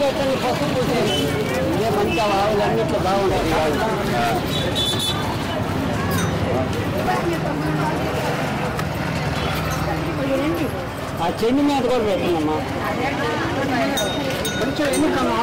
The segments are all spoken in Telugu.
పెట్టండి పసుపు ఇదే మంచి ఆవులు అన్నిట్లో బాగుంటాయి. ఆ చెన్ని మీద కూడా పెట్టండమ్మా కొంచెం ఎన్నికమ్మా.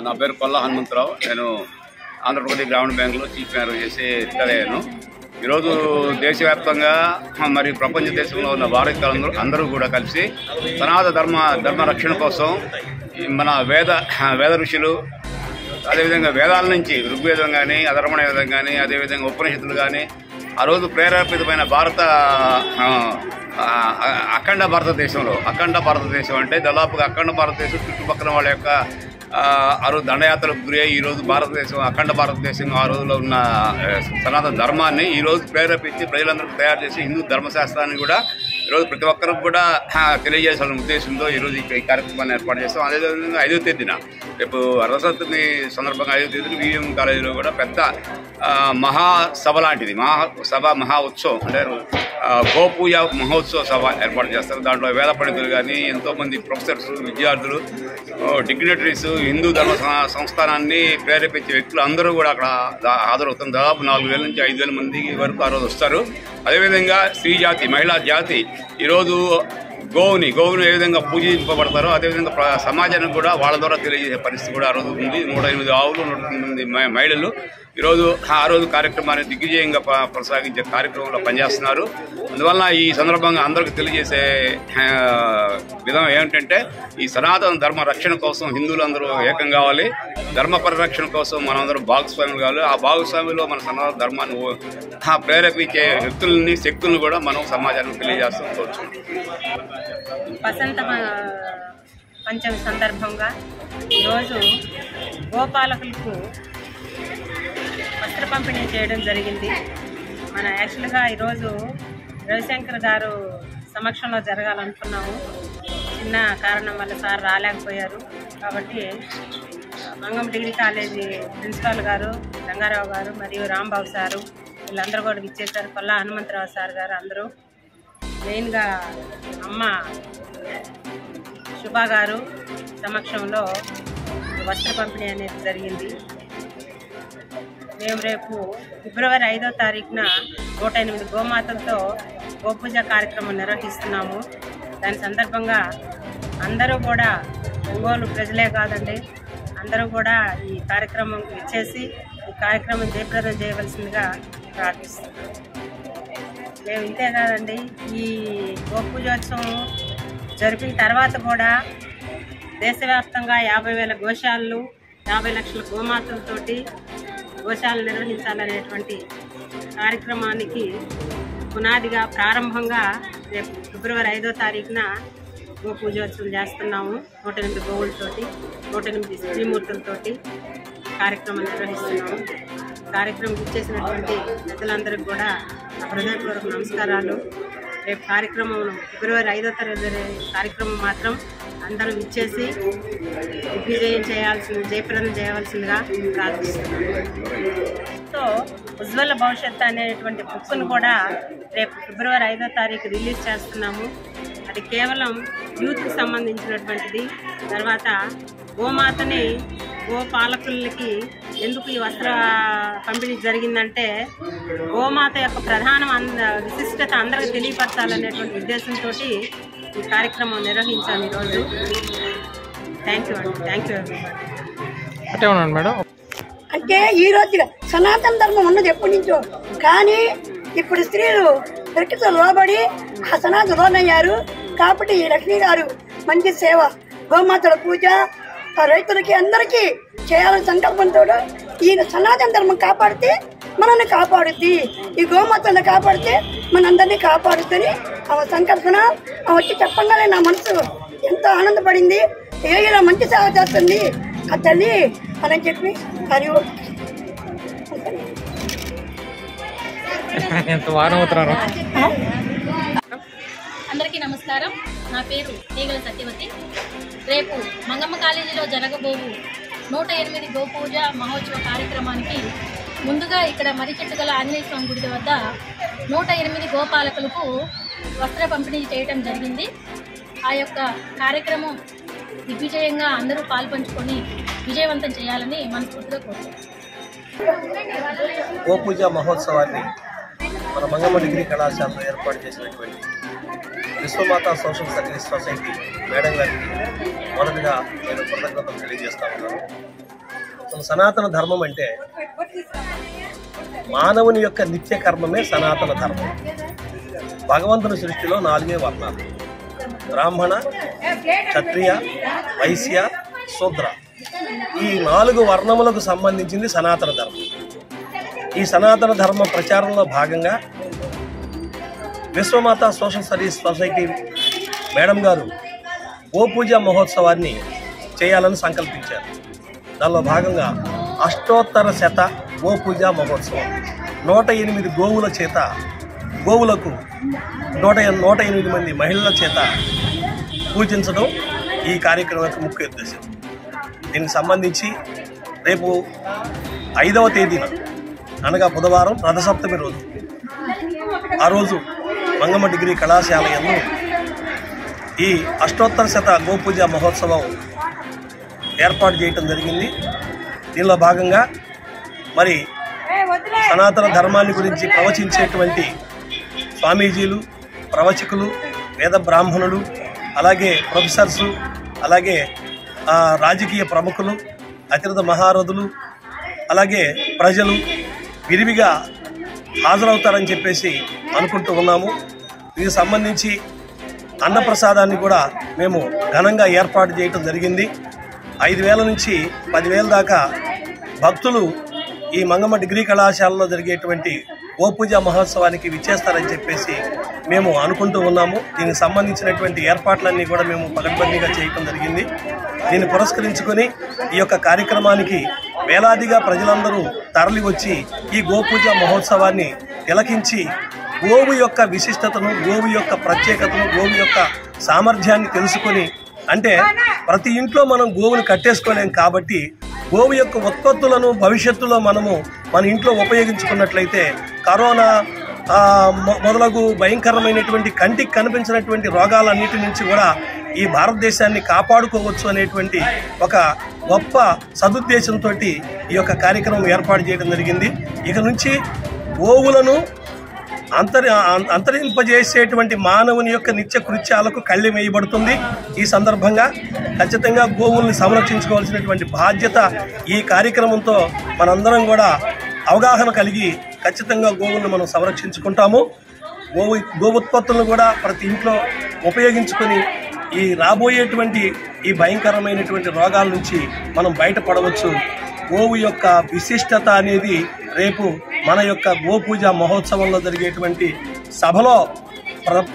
నా పేరు కొల్లా హనుమంతరావు. నేను ఆంధ్రప్రదేశ్ గ్రామీణ బ్యాంకులో చీఫ్ మేనేజర్ చేసి రిటైర్ అయ్యాను. ఈరోజు దేశవ్యాప్తంగా మరియు ప్రపంచ దేశంలో ఉన్న భారతీయులు అందరూ కూడా కలిసి సనాతన ధర్మ రక్షణ కోసం మన వేద ఋషులు, అదేవిధంగా వేదాల నుంచి ఋగ్వేదం కానీ, అధర్వణ వేదం కానీ, అదేవిధంగా ఉపనిషత్తులు కానీ ఆ రోజు ప్రేరేపితమైన అఖండ భారతదేశం అంటే దాదాపుగా అఖండ భారతదేశం చుట్టుపక్కల వాళ్ళ యొక్క ఆ రోజు దండయాత్రకు గురి అయ్యి ఈరోజు భారతదేశం అఖండ భారతదేశం ఆ రోజులో ఉన్న సనాతన ధర్మాన్ని ఈరోజు ప్రేరేపించి ప్రజలందరికీ తయారు చేసి హిందూ ధర్మశాస్త్రాన్ని కూడా ఈరోజు ప్రతి ఒక్కరికి కూడా తెలియజేయాల్సిన ఉద్దేశంతో ఈరోజు ఈ కార్యక్రమాన్ని ఏర్పాటు చేస్తాం. అదేవిధంగా 5వ తేదీన రేపు రథసప్తమి సందర్భంగా 5వ తేదీన విఎం కాలేజీలో కూడా పెద్ద మహాసభ లాంటిది మహా ఉత్సవం అంటే గోపూజ మహోత్సవ సభ ఏర్పాటు చేస్తారు. దాంట్లో వేద పండితులు కానీ, ఎంతోమంది ప్రొఫెసర్స్, విద్యార్థులు, డిగ్నిటరీస్, హిందూ ధర్మ సంస్థానాన్ని ప్రేరేపించే వ్యక్తులు అందరూ కూడా అక్కడ హాజరవుతారు. దాదాపు 4,000 నుంచి 5,000 మంది వరకు ఆ రోజు వస్తారు. అదేవిధంగా స్త్రీ జాతి, మహిళా జాతి ఈరోజు గోవుని ఏ విధంగా పూజింపబడతారో అదేవిధంగా సమాజానికి కూడా వాళ్ళ ద్వారా తెలియజేసే పరిస్థితి కూడా ఆ రోజు ఉంది. 108 ఆవులు, 108 మహిళలు ఈరోజు ఆ రోజు కార్యక్రమాన్ని దిగ్విజయంగా కొనసాగించే కార్యక్రమంలో పనిచేస్తున్నారు. అందువలన ఈ సందర్భంగా అందరికీ తెలియజేసే విధం ఏమిటంటే ఈ సనాతన ధర్మ రక్షణ కోసం హిందువులందరూ ఏకం కావాలి. ధర్మ పరిరక్షణ కోసం మనందరూ భాగస్వాములు కావాలి. ఆ భాగస్వామ్యంలో మన సనాతన ధర్మాన్ని ప్రేరేపించే వ్యక్తులని, శక్తులను కూడా మనం సమాజానికి తెలియజేస్తూ కోరుచున్నాం. వసంత పంచమి సందర్భంగా ఈరోజు గోపాలకులకు వస్త్ర పంపిణీ చేయడం జరిగింది. మన యాక్చువల్గా ఈరోజు రవిశంకర్ గారు సమక్షంలో జరగాలనుకున్నాము. చిన్న కారణం వల్ల సార్ రాలేకపోయారు. కాబట్టి మంగం డిగ్రీ కాలేజీ ప్రిన్సిపాల్ గారు, రంగారావు గారు మరియు రాంబాబు సారు వీళ్ళందరూ కూడా ఇచ్చేసారు. కొల్లా హనుమంతరావు సార్ గారు అందరూ, మెయిన్గా అమ్మ శుభా గారు సమక్షంలో వస్త్ర పంపిణీ అనేది జరిగింది. మేము రేపు ఫిబ్రవరి 5వ తారీఖున 108 గోమాతలతో గోపూజ కార్యక్రమం నిర్వహిస్తున్నాము. దాని సందర్భంగా అందరూ కూడా ఒంగోలు ప్రజలే కాదండి, అందరూ కూడా ఈ కార్యక్రమం ఇచ్చేసి ఈ కార్యక్రమం జయప్రదం చేయవలసిందిగా ప్రార్థిస్తున్నాం. మేము ఇంతే కాదండి, ఈ గోపూజోత్సవం జరిపిన తర్వాత కూడా దేశవ్యాప్తంగా 50,000 గోశాలలు, 50 లక్షల గోమాతలతోటి గోశాలను నిర్వహించాలనేటువంటి కార్యక్రమానికి పునాదిగా ప్రారంభంగా రేపు ఫిబ్రవరి 5వ తారీఖున గోపూజోత్సవం చేస్తున్నాము. 108 గోవులతోటి, 108 స్త్రీమూర్తులతోటి కార్యక్రమం నిర్వహిస్తున్నాము. కార్యక్రమం ఇచ్చేసినటువంటి పెద్దలందరికీ కూడా హృదయపూర్వక నమస్కారాలు. రేపు కార్యక్రమం ఫిబ్రవరి 5వ తారీఖు కార్యక్రమం మాత్రం అందరూ ఇచ్చేసి జయప్రదం చేయవలసిందిగా ప్రార్థిస్తున్నాను. సో ఉజ్వల భవిష్యత్తు అనేటువంటి బుక్ను కూడా రేపు ఫిబ్రవరి 5వ తారీఖు రిలీజ్ చేస్తున్నాము. అది కేవలం యూత్కి సంబంధించినటువంటిది. తర్వాత గోమాతని గోపాలకులకి ఎందుకు ఈ వస్త్ర పంపిణీ జరిగిందంటే గోమాత యొక్క ప్రధాన విశిష్టత అందరికీ తెలియపరచాలనేటువంటి ఉద్దేశంతో ఈ కార్యక్రమం నిర్వహించాను ఈరోజు. థ్యాంక్ యూ అండి. Thank you madam. అంటే ఈ రోజు సనాతన ధర్మం ఉన్నది ఎప్పటి నుంచో, కానీ ఇప్పుడు స్త్రీలు ప్రకృతి లోబడి ఆ సనాతన లోనయ్యారు. కాబట్టి ఈ లక్ష్మీ గారు మంచి సేవ, గోమాతల పూజ, రైతులకి అందరికీ చేయాలని సంకల్పంతో ఈయన సనాతన ధర్మం కాపాడితే మనల్ని కాపాడుద్ది, ఈ గోమాతలను కాపాడితే మనందరినీ కాపాడుద్దని ఆమె సంకల్పన. ఆమె వచ్చి చెప్పగానే నా మనసు ఎంతో ఆనందపడింది. ఇలా మంచి సేవ చేస్తుంది ఆ తల్లి అని చెప్పి అది అందరికీ నమస్కారం. నా పేరు తీగల సత్యవతి. రేపు మంగమ్మ కాలేజీలో జరగబోవు 108 గోపూజ మహోత్సవ కార్యక్రమానికి ముందుగా ఇక్కడ మర్రిచెట్టుగల ఆంజనేయ స్వామి గుడి వద్ద 108 గోపాలకులకు వస్త్ర పంపిణీ చేయడం జరిగింది. ఆ యొక్క కార్యక్రమం దిగ్విజయంగా అందరూ పాల్పంచుకొని విజయవంతం చేయాలని మనస్ఫూర్తిగా కోరుతున్నాను. గోపూజ మహోత్సవాన్ని మన మంగమ్మ డిగ్రీ కళాశాలలో ఏర్పాటు చేసినటువంటి విశ్వమాత సోషల్ సర్వీస్ సొసైటీ మేడం గారికి మొదటిగా నేను కృతజ్ఞతలు తెలియజేస్తా ఉన్నాను. సనాతన ధర్మం అంటే మానవుని యొక్క నిత్య కర్మమే సనాతన ధర్మం. భగవంతుని సృష్టిలో 4 వర్ణాలు: బ్రాహ్మణ, క్షత్రియ, వైశ్య, శూద్ర. ఈ 4 వర్ణములకు సంబంధించింది సనాతన ధర్మం. ఈ సనాతన ధర్మ ప్రచారంలో భాగంగా విశ్వమాత సోషల్ సర్వీస్ సొసైటీ మేడం గారు గోపూజ మహోత్సవాన్ని చేయాలని సంకల్పించారు. దానిలో భాగంగా అష్టోత్తర శత గోపూజ మహోత్సవం 108 గోవుల చేత, గోవులకు 108 మంది మహిళల చేత పూజించడం ఈ కార్యక్రమం యొక్క ముఖ్య ఉద్దేశం. దీనికి సంబంధించి రేపు 5వ తేదీన అనగా బుధవారం రథసప్తమి రోజు, ఆ రోజు మంగమ్మ డిగ్రీ కళాశాల యందు ఈ అష్టోత్తర శత గోపూజ మహోత్సవం ఏర్పాటు చేయటం జరిగింది. దీనిలో భాగంగా మరి సనాతన ధర్మాన్ని గురించి ప్రవచించేటువంటి స్వామీజీలు, ప్రవచకులు, వేద బ్రాహ్మణులు, అలాగే ప్రొఫెసర్సు, అలాగే రాజకీయ ప్రముఖులు, అతిరథ మహారథులు, అలాగే ప్రజలు విరివిగా హాజరవుతారని చెప్పేసి అనుకుంటూ ఉన్నాము. దీనికి సంబంధించి అన్నప్రసాదాన్ని కూడా మేము ఘనంగా ఏర్పాటు చేయటం జరిగింది. 5,000 నుంచి 10,000 దాకా భక్తులు ఈ మంగమ్మ డిగ్రీ కళాశాలలో జరిగేటువంటి గోపూజ మహోత్సవానికి విచ్చేస్తారని చెప్పేసి మేము అనుకుంటూ ఉన్నాము. దీనికి సంబంధించినటువంటి ఏర్పాట్లన్నీ కూడా మేము పకడ్బందీగా చేయటం జరిగింది. దీన్ని పురస్కరించుకొని ఈ యొక్క కార్యక్రమానికి వేలాదిగా ప్రజలందరూ తరలి వచ్చి ఈ గోపూజ మహోత్సవాన్ని తిలకించి గోవు యొక్క విశిష్టతను, గోవు యొక్క ప్రత్యేకతను, గోవు యొక్క సామర్థ్యాన్ని తెలుసుకొని, అంటే ప్రతి ఇంట్లో మనం గోవును కట్టేసుకోలేం కాబట్టి గోవు యొక్క ఉత్పత్తులను భవిష్యత్తులో మనము మన ఇంట్లో ఉపయోగించుకున్నట్లయితే కరోనా మొదలగు భయంకరమైనటువంటి కంటికి కనిపించినటువంటి రోగాలన్నిటి నుంచి కూడా ఈ భారతదేశాన్ని కాపాడుకోవచ్చు అనేటువంటి ఒక గొప్ప సదుద్దేశంతో ఈ యొక్క కార్యక్రమం ఏర్పాటు చేయడం జరిగింది. ఇక నుంచి గోవులను అంతరింపజేసేటువంటి మానవుని యొక్క నిత్య కృత్యాలకు కళ్ళె వేయబడుతుంది. ఈ సందర్భంగా ఖచ్చితంగా గోవుల్ని సంరక్షించుకోవాల్సినటువంటి బాధ్యత ఈ కార్యక్రమంతో మనందరం కూడా అవగాహన కలిగి ఖచ్చితంగా గోవులను మనం సంరక్షించుకుంటాము. గో ఉత్పత్తులను కూడా ప్రతి ఇంట్లో ఉపయోగించుకొని ఈ రాబోయేటువంటి ఈ భయంకరమైనటువంటి రోగాల నుంచి మనం బయటపడవచ్చు. గోవు యొక్క విశిష్టత అనేది రేపు మన యొక్క గోపూజ మహోత్సవంలో జరిగేటువంటి సభలో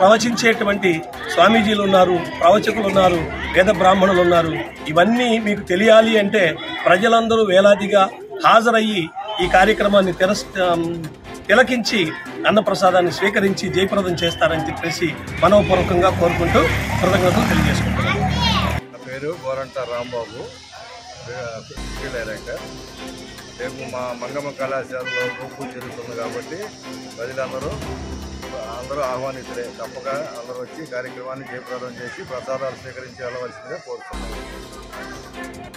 ప్రవచించేటువంటి స్వామీజీలు ఉన్నారు, ప్రవచకులు ఉన్నారు, వేద బ్రాహ్మణులు ఉన్నారు. ఇవన్నీ మీకు తెలియాలి అంటే ప్రజలందరూ వేలాదిగా హాజరయ్యి ఈ కార్యక్రమాన్ని తిలకించి అన్నప్రసాదాన్ని స్వీకరించి జయప్రదం చేస్తారని చెప్పేసి మనోపూర్వకంగా కోరుకుంటూ కృతజ్ఞతలు తెలియజేసుకుంటున్నాను. నా పేరు గోరంట రాంబాబు, సిటీ డైరెక్టర్. రేపు మా మంగమ్మ కళాశాలలో గోపూజ జరుగుతుంది కాబట్టి ప్రజలందరూ ఆహ్వానితులే. తప్పక అందరూ వచ్చి కార్యక్రమాన్ని జయప్రదం చేసి ప్రసాదాలు స్వీకరించి వెళ్ళవలసిందిగా కోరుతున్నాను.